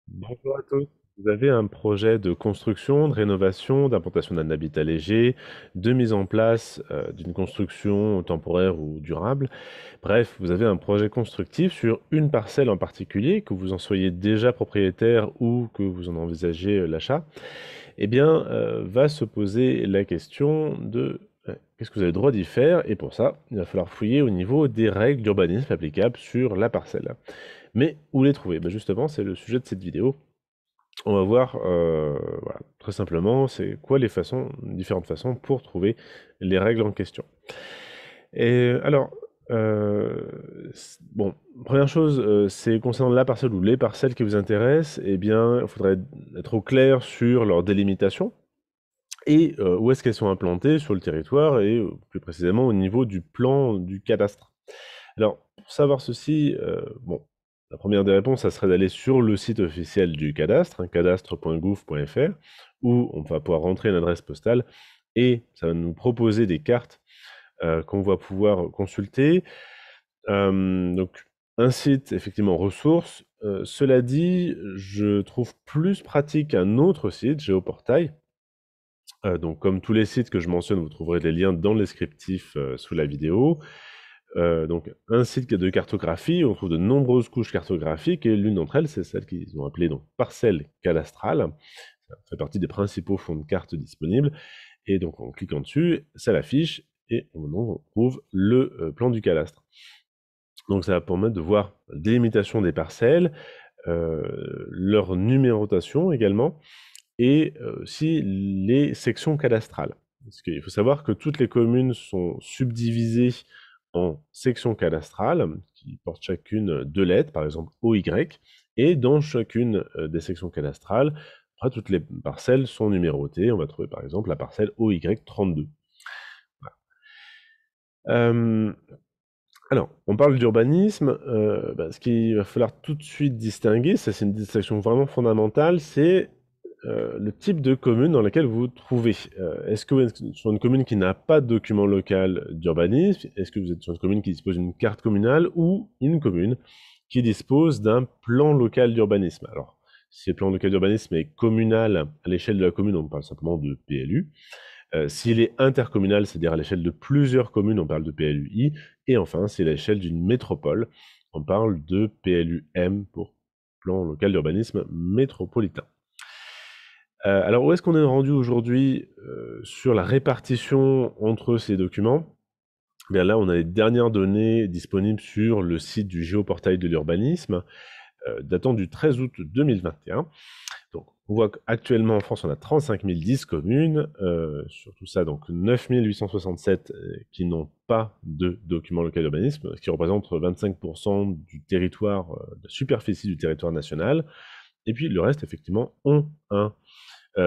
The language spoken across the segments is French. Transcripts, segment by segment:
Bonjour à tous. Vous avez un projet de construction, de rénovation, d'implantation d'un habitat léger, de mise en place d'une construction temporaire ou durable. Bref, vous avez un projet constructif sur une parcelle en particulier, que vous en soyez déjà propriétaire ou que vous en envisagez l'achat. Eh bien, va se poser la question de qu'est-ce que vous avez le droit d'y faire? Et pour ça, il va falloir fouiller au niveau des règles d'urbanisme applicables sur la parcelle. Mais où les trouver? Ben justement, c'est le sujet de cette vidéo. On va voir, voilà, très simplement, c'est quoi les différentes façons pour trouver les règles en question. Et alors, bon, première chose, c'est concernant la parcelle ou les parcelles qui vous intéressent, eh bien, il faudrait être au clair sur leur délimitation et où est-ce qu'elles sont implantées sur le territoire et plus précisément au niveau du plan du cadastre. Alors, pour savoir ceci, bon, la première des réponses, ça serait d'aller sur le site officiel du cadastre, hein, cadastre.gouv.fr, où on va pouvoir rentrer une adresse postale et ça va nous proposer des cartes qu'on va pouvoir consulter. Donc, un site, effectivement, ressources. Cela dit, je trouve plus pratique un autre site, Géoportail. Donc, comme tous les sites que je mentionne, vous trouverez les liens dans le descriptif sous la vidéo. Donc un site de cartographie, on trouve de nombreuses couches cartographiques et l'une d'entre elles, c'est celle qu'ils ont appelée donc parcelle cadastrale. Ça fait partie des principaux fonds de cartes disponibles. Et donc en cliquant dessus, ça l'affiche et on trouve le plan du cadastre. Donc ça va permettre de voir la délimitation des parcelles, leur numérotation également, et aussi les sections cadastrales. Parce qu'il faut savoir que toutes les communes sont subdivisées en sections cadastrales, qui portent chacune deux lettres, par exemple OY, et dans chacune des sections cadastrales, après, toutes les parcelles sont numérotées. On va trouver par exemple la parcelle OY32. Voilà. Alors, on parle d'urbanisme, ce qu'il va falloir tout de suite distinguer, ça c'est une distinction vraiment fondamentale, c'est le type de commune dans laquelle vous vous trouvez. Est-ce que vous êtes sur une commune qui n'a pas de document local d'urbanisme? Est-ce que vous êtes sur une commune qui dispose d'une carte communale ou une commune qui dispose d'un plan local d'urbanisme? Alors, si le plan local d'urbanisme est communal à l'échelle de la commune, on parle simplement de PLU. S'il est intercommunal, c'est-à-dire à l'échelle de plusieurs communes, on parle de PLUI. Et enfin, c'est à l'échelle d'une métropole, on parle de PLUM pour plan local d'urbanisme métropolitain. Alors, où est-ce qu'on est rendu aujourd'hui sur la répartition entre ces documents? Bien là, on a les dernières données disponibles sur le site du Géoportail de l'urbanisme, datant du 13 août 2021. Donc, on voit qu'actuellement en France, on a 35 010 communes, sur tout ça, donc 9 867 qui n'ont pas de document local d'urbanisme, ce qui représente 25% du territoire, de la superficie du territoire national. Et puis le reste, effectivement, ont un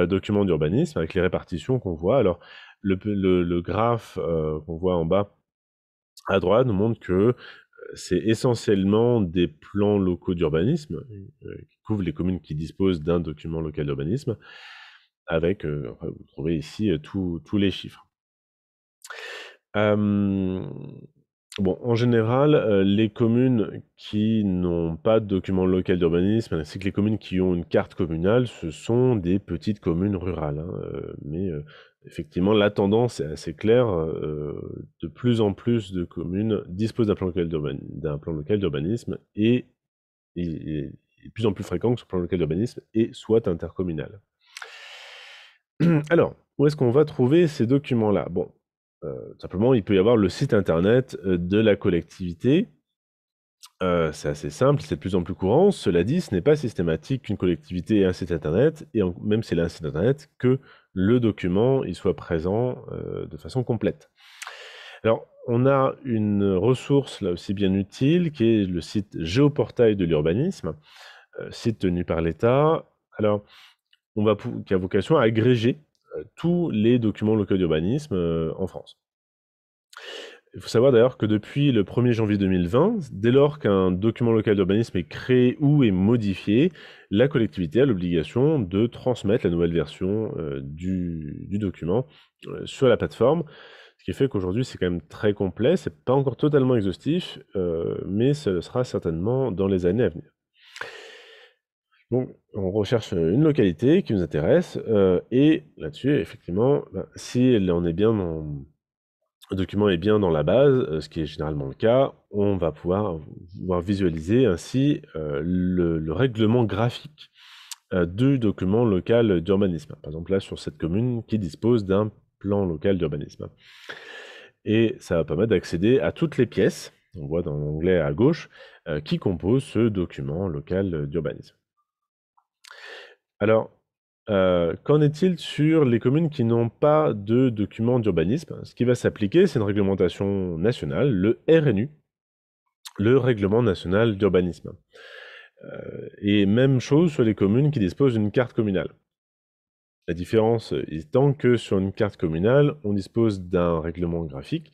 document d'urbanisme avec les répartitions qu'on voit. Alors, le graphe qu'on voit en bas à droite nous montre que c'est essentiellement des plans locaux d'urbanisme qui couvrent les communes qui disposent d'un document local d'urbanisme, avec, enfin, vous trouvez ici tous les chiffres. Bon, en général, les communes qui n'ont pas de document local d'urbanisme, ainsi que les communes qui ont une carte communale, ce sont des petites communes rurales, hein, mais effectivement, la tendance est assez claire, de plus en plus de communes disposent d'un plan local d'urbanisme et est de plus en plus fréquent que ce plan local d'urbanisme soit intercommunal. Alors, où est-ce qu'on va trouver ces documents-là? Bon, simplement, il peut y avoir le site internet de la collectivité. C'est assez simple, c'est de plus en plus courant. Cela dit, ce n'est pas systématique qu'une collectivité ait un site internet, et même si elle a un site internet, que le document il soit présent de façon complète. Alors, on a une ressource là aussi bien utile, qui est le site Géoportail de l'urbanisme, site tenu par l'État. Alors, qui a vocation à agréger tous les documents locaux d'urbanisme en France. Il faut savoir d'ailleurs que depuis le 1er janvier 2020, dès lors qu'un document local d'urbanisme est créé ou est modifié, la collectivité a l'obligation de transmettre la nouvelle version du document sur la plateforme, ce qui fait qu'aujourd'hui c'est quand même très complet, c'est pas encore totalement exhaustif, mais ce le sera certainement dans les années à venir. Donc, on recherche une localité qui nous intéresse, et là-dessus, effectivement, si le document est bien dans la base, ce qui est généralement le cas, on va pouvoir visualiser ainsi le règlement graphique du document local d'urbanisme. Par exemple, là, sur cette commune qui dispose d'un plan local d'urbanisme. Et ça va permettre d'accéder à toutes les pièces, on voit dans l'onglet à gauche, qui composent ce document local d'urbanisme. Alors, qu'en est-il sur les communes qui n'ont pas de document d'urbanisme? Ce qui va s'appliquer, c'est une réglementation nationale, le RNU, le Règlement national d'urbanisme. Et même chose sur les communes qui disposent d'une carte communale. La différence étant que sur une carte communale, on dispose d'un règlement graphique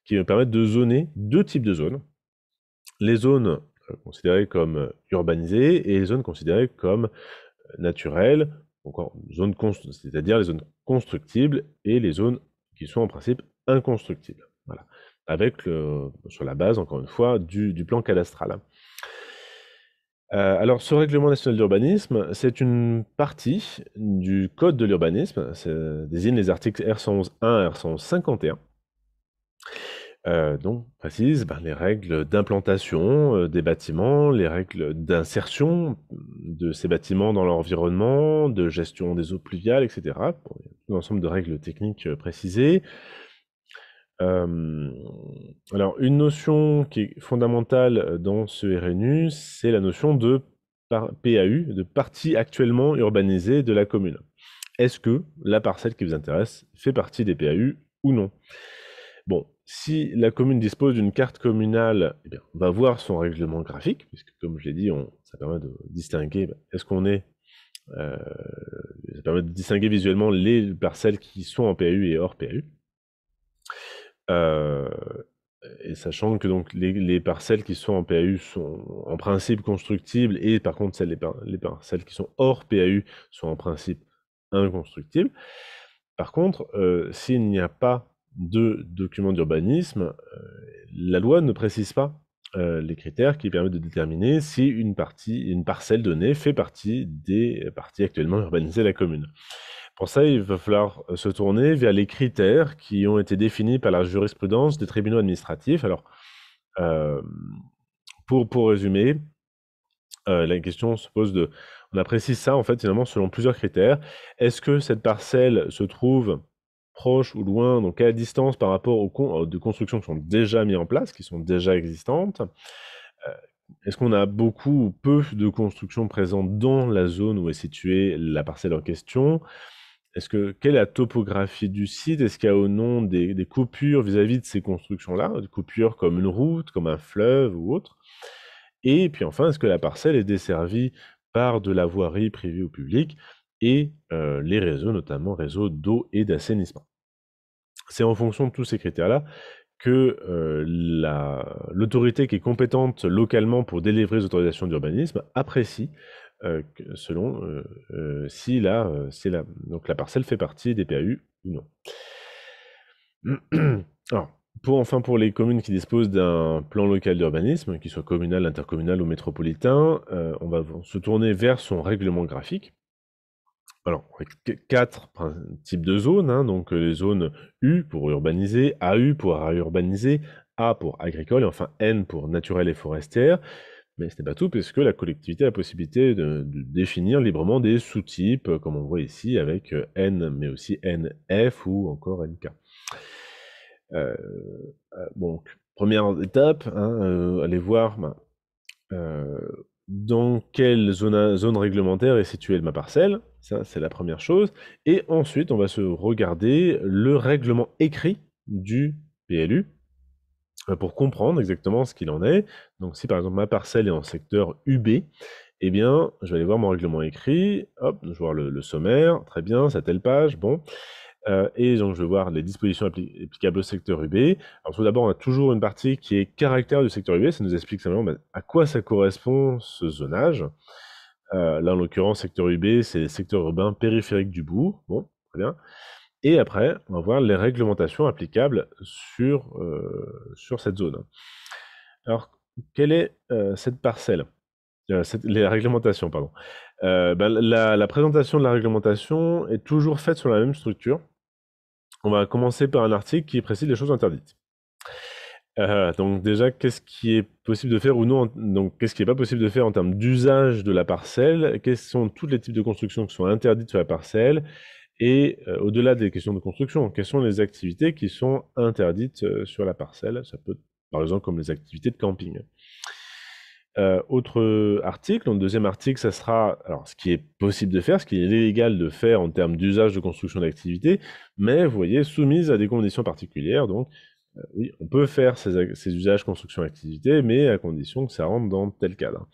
qui va permettre de zoner deux types de zones. Les zones considérées comme urbanisées et les zones considérées comme naturelles, c'est-à-dire les zones constructibles et les zones qui sont en principe inconstructibles. Voilà. Sur la base, encore une fois, du plan cadastral. Alors, ce règlement national d'urbanisme, c'est une partie du code de l'urbanisme. Ça désigne les articles R111.1 et R111.51. Donc, précise les règles d'implantation des bâtiments, les règles d'insertion de ces bâtiments dans l'environnement, de gestion des eaux pluviales, etc. Bon, il y a tout un ensemble de règles techniques précisées. Alors, une notion qui est fondamentale dans ce RNU, c'est la notion de PAU, de partie actuellement urbanisée de la commune. Est-ce que la parcelle qui vous intéresse fait partie des PAU ou non? Bon, si la commune dispose d'une carte communale, eh bien, on va voir son règlement graphique, puisque comme je l'ai dit, ça permet de distinguer, ça permet de distinguer visuellement les parcelles qui sont en PAU et hors PAU. Et sachant que donc les parcelles qui sont en PAU sont en principe constructibles, et par contre les parcelles qui sont hors PAU sont en principe inconstructibles. Par contre, s'il n'y a pas de document d'urbanisme, la loi ne précise pas les critères qui permettent de déterminer si une parcelle donnée fait partie des parties actuellement urbanisées de la commune. Pour ça, il va falloir se tourner vers les critères qui ont été définis par la jurisprudence des tribunaux administratifs. Alors, pour résumer, la question se pose on apprécie ça, en fait, finalement, selon plusieurs critères. Est-ce que cette parcelle se trouve proche ou loin, donc à la distance par rapport aux de constructions qui sont déjà mises en place, qui sont déjà existantes? Est-ce qu'on a beaucoup ou peu de constructions présentes dans la zone où est située la parcelle en question? Quelle est la topographie du site? Est-ce qu'il y a au nom des coupures vis-à-vis de ces constructions-là? Des coupures comme une route, comme un fleuve ou autre? Et puis enfin, est-ce que la parcelle est desservie par de la voirie privée ou publique et les réseaux, notamment réseaux d'eau et d'assainissement? C'est en fonction de tous ces critères-là que l'autorité qui est compétente localement pour délivrer les autorisations d'urbanisme apprécie selon si donc la parcelle fait partie des PAU ou non. Alors, pour les communes qui disposent d'un plan local d'urbanisme, qu'il soit communal, intercommunal ou métropolitain, on va se tourner vers son règlement graphique. Alors, avec 4 types de zones, hein, donc les zones U pour urbaniser, AU pour urbaniser, A pour agricole, et enfin N pour naturel et forestière. Mais ce n'est pas tout, puisque la collectivité a la possibilité de définir librement des sous-types, comme on voit ici, avec N, mais aussi NF ou encore NK. Donc, première étape, hein, allez voir dans quelle zone réglementaire est située ma parcelle. Ça, c'est la première chose. Et ensuite, on va se regarder le règlement écrit du PLU pour comprendre exactement ce qu'il en est. Donc, si par exemple ma parcelle est en secteur UB, eh bien, je vais aller voir mon règlement écrit. Hop, je vais voir le sommaire. Très bien, c'est à telle page. Bon. Et donc, je vais voir les dispositions applicables au secteur UB. Alors, tout d'abord, on a toujours une partie qui est caractère du secteur UB. Ça nous explique simplement à quoi ça correspond ce zonage. Là, en l'occurrence, secteur UB, c'est les secteurs urbains périphériques du bourg. Bon, très bien. Et après, on va voir les réglementations applicables sur cette zone. Alors, quelle est cette parcelle? Les réglementations, pardon. La présentation de la réglementation est toujours faite sur la même structure. On va commencer par un article qui précise les choses interdites. Donc déjà, qu'est-ce qui est possible de faire ou non, donc qu'est-ce qui n'est pas possible de faire en termes d'usage de la parcelle, quels sont tous les types de constructions qui sont interdites sur la parcelle, et au-delà des questions de construction, quelles sont les activités qui sont interdites sur la parcelle. Ça peut, par exemple, comme les activités de camping. Autre article, le deuxième article, ça sera alors, ce qui est possible de faire, ce qui est légal de faire en termes d'usage, de construction, d'activité, mais vous voyez, soumise à des conditions particulières. Donc, oui, on peut faire ces usages, construction, activité, mais à condition que ça rentre dans tel cadre.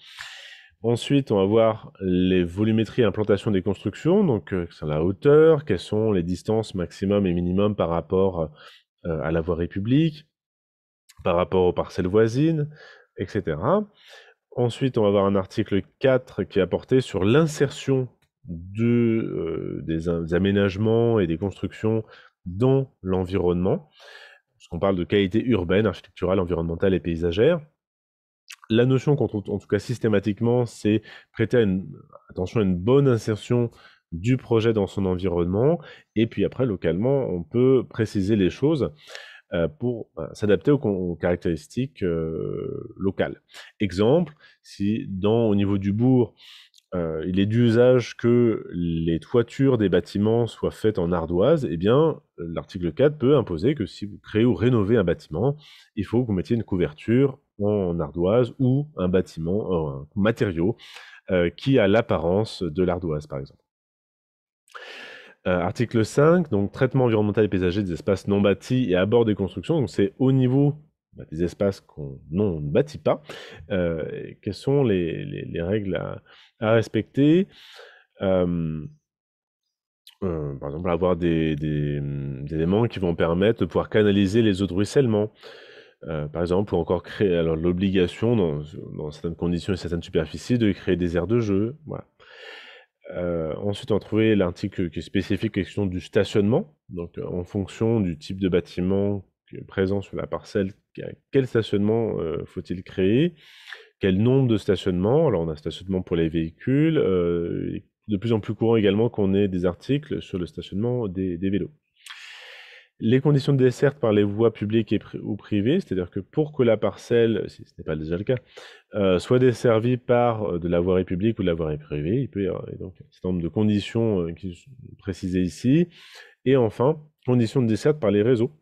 Ensuite, on va voir les volumétries et implantation des constructions, donc sur la hauteur, quelles sont les distances maximum et minimum par rapport à la voirie publique, par rapport aux parcelles voisines, etc. Ensuite, on va avoir un article 4 qui est apporté sur l'insertion des aménagements et des constructions dans l'environnement. Parce qu'on parle de qualité urbaine, architecturale, environnementale et paysagère. La notion qu'on trouve en tout cas systématiquement, c'est prêter attention à une bonne insertion du projet dans son environnement. Et puis après, localement, on peut préciser les choses pour s'adapter aux caractéristiques locales. Exemple, si au niveau du bourg, il est d'usage que les toitures des bâtiments soient faites en ardoise, eh bien, l'article 4 peut imposer que si vous créez ou rénovez un bâtiment, il faut que vous mettiez une couverture en ardoise ou un matériau qui a l'apparence de l'ardoise, par exemple. Article 5, donc traitement environnemental et paysager des espaces non bâtis et à bord des constructions. Donc c'est au niveau des espaces qu'on ne bâtit pas. Quelles sont les règles à respecter? Par exemple, avoir des éléments qui vont permettre de pouvoir canaliser les eaux de ruissellement. Par exemple, ou encore créer l'obligation, dans certaines conditions et certaines superficies, de créer des aires de jeu. Voilà. Ensuite, on va trouver l'article qui est spécifique question du stationnement. Donc, en fonction du type de bâtiment qui est présent sur la parcelle, quel stationnement faut-il créer? Quel nombre de stationnements? Alors, on a stationnement pour les véhicules. De plus en plus courant également qu'on ait des articles sur le stationnement des vélos. Les conditions de desserte par les voies publiques ou privées, c'est-à-dire que pour que la parcelle, si ce n'est pas déjà le cas, soit desservie par de la voirie publique ou de la voirie privée, il peut y avoir donc un certain nombre de conditions qui sont précisées ici. Et enfin, conditions de desserte par les réseaux.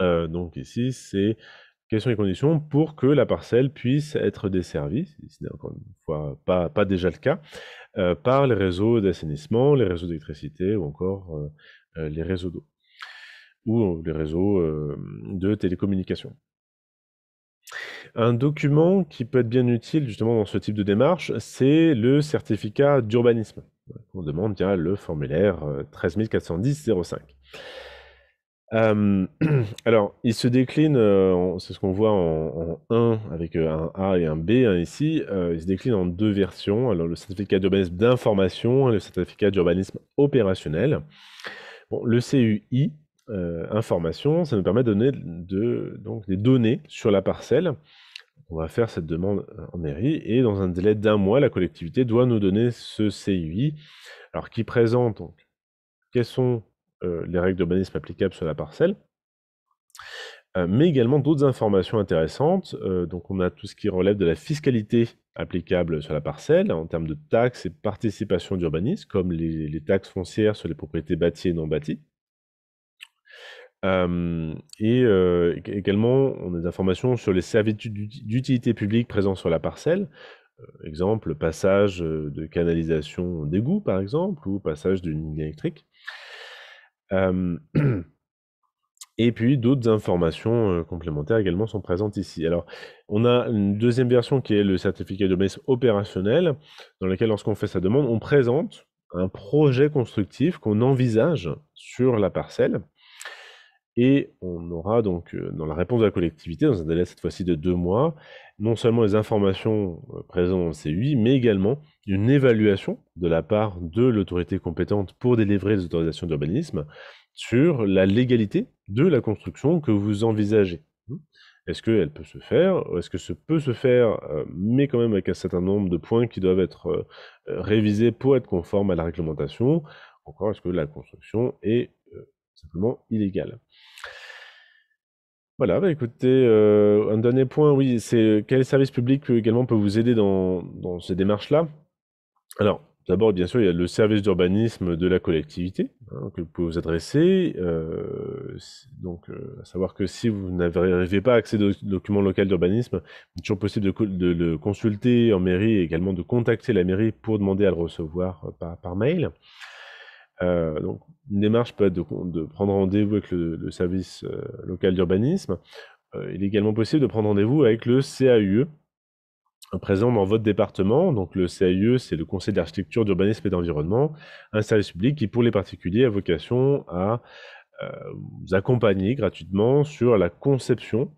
Donc ici, c'est quelles sont les conditions pour que la parcelle puisse être desservie, si ce n'est encore une fois pas déjà le cas, par les réseaux d'assainissement, les réseaux d'électricité ou encore les réseaux d'eau ou les réseaux de télécommunications. Un document qui peut être bien utile justement dans ce type de démarche, c'est le certificat d'urbanisme. On demande via le formulaire 13410-05. Alors, il se décline, c'est ce qu'on voit en 1 avec un A et un B ici, il se décline en 2 versions. Alors, le certificat d'urbanisme d'information et le certificat d'urbanisme opérationnel. Bon, le CUI, information, ça nous permet de donner donc des données sur la parcelle. On va faire cette demande en mairie et dans un délai d'1 mois, la collectivité doit nous donner ce CUI. Alors, qui présente donc, quelles sont les règles d'urbanisme applicables sur la parcelle, mais également d'autres informations intéressantes. Donc, on a tout ce qui relève de la fiscalité applicable sur la parcelle en termes de taxes et participation d'urbanisme, comme les taxes foncières sur les propriétés bâties et non bâties. Également, on a des informations sur les services d'utilité publique présents sur la parcelle. Exemple, passage de canalisation d'égout, par exemple, ou passage d'une ligne électrique. Et puis, d'autres informations complémentaires également sont présentes ici. Alors, on a une deuxième version qui est le certificat d'urbanisme opérationnel, dans lequel, lorsqu'on fait sa demande, on présente un projet constructif qu'on envisage sur la parcelle. Et on aura donc, dans la réponse de la collectivité, dans un délai cette fois-ci de 2 mois, non seulement les informations présentes dans le CUI, mais également une évaluation de la part de l'autorité compétente pour délivrer les autorisations d'urbanisme sur la légalité de la construction que vous envisagez. Est-ce qu'elle peut se faire? Est-ce que ce peut se faire, mais quand même avec un certain nombre de points qui doivent être révisés pour être conformes à la réglementation? Encore, est-ce que la construction est simplement illégale? Voilà, bah écoutez, un dernier point, oui, c'est quel service public également peut vous aider dans ces démarches-là? Alors, d'abord, bien sûr, il y a le service d'urbanisme de la collectivité, hein, que vous pouvez vous adresser. À savoir que si vous n'arrivez pas à accéder au document local d'urbanisme, il est toujours possible de le consulter en mairie et également de contacter la mairie pour demander à le recevoir par mail. Donc, une démarche peut être de prendre rendez-vous avec le service local d'urbanisme. Il est également possible de prendre rendez-vous avec le CAUE, présent dans votre département. Donc le CAUE, c'est le Conseil d'architecture, d'urbanisme et d'environnement, un service public qui, pour les particuliers, a vocation à vous accompagner gratuitement sur la conception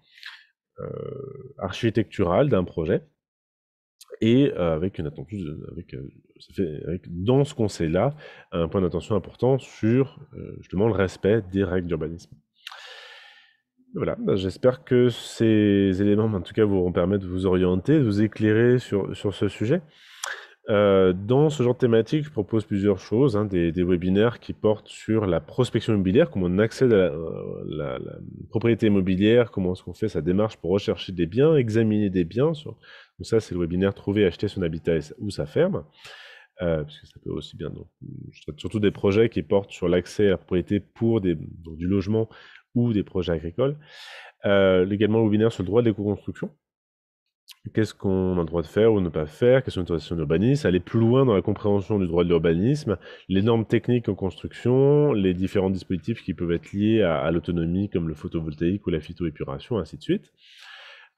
architecturale d'un projet. Et avec une attention, dans ce conseil-là, un point d'attention important sur justement le respect des règles d'urbanisme. Voilà, bah, j'espère que ces éléments, en tout cas, vont permettre de vous orienter, de vous éclairer sur ce sujet. Dans ce genre de thématique, je propose plusieurs choses, hein, des webinaires qui portent sur la prospection immobilière, comment on accède à la propriété immobilière, comment est-ce qu'on fait sa démarche pour rechercher des biens, examiner des biens. Donc ça, c'est le webinaire Trouver, acheter son habitat ou sa ferme. Parce que ça peut aussi bien, donc, je traite surtout des projets qui portent sur l'accès à la propriété pour donc, du logement ou des projets agricoles. Également le webinaire sur le droit de l'éco-construction. Qu'est-ce qu'on a le droit de faire ou ne pas faire? Quelles sont les autorisations d'urbanisme? Aller plus loin dans la compréhension du droit de l'urbanisme, les normes techniques en construction, les différents dispositifs qui peuvent être liés à l'autonomie, comme le photovoltaïque ou la phytoépuration, ainsi de suite.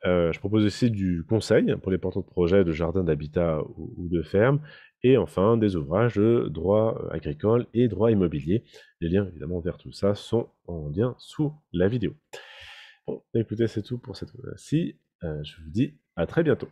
Je propose aussi du conseil pour les porteurs de projets de jardins d'habitat ou de ferme, et enfin des ouvrages de droit agricole et droit immobilier. Les liens, évidemment, vers tout ça sont en lien sous la vidéo. Bon, écoutez, c'est tout pour cette fois-ci. Je vous dis à très bientôt.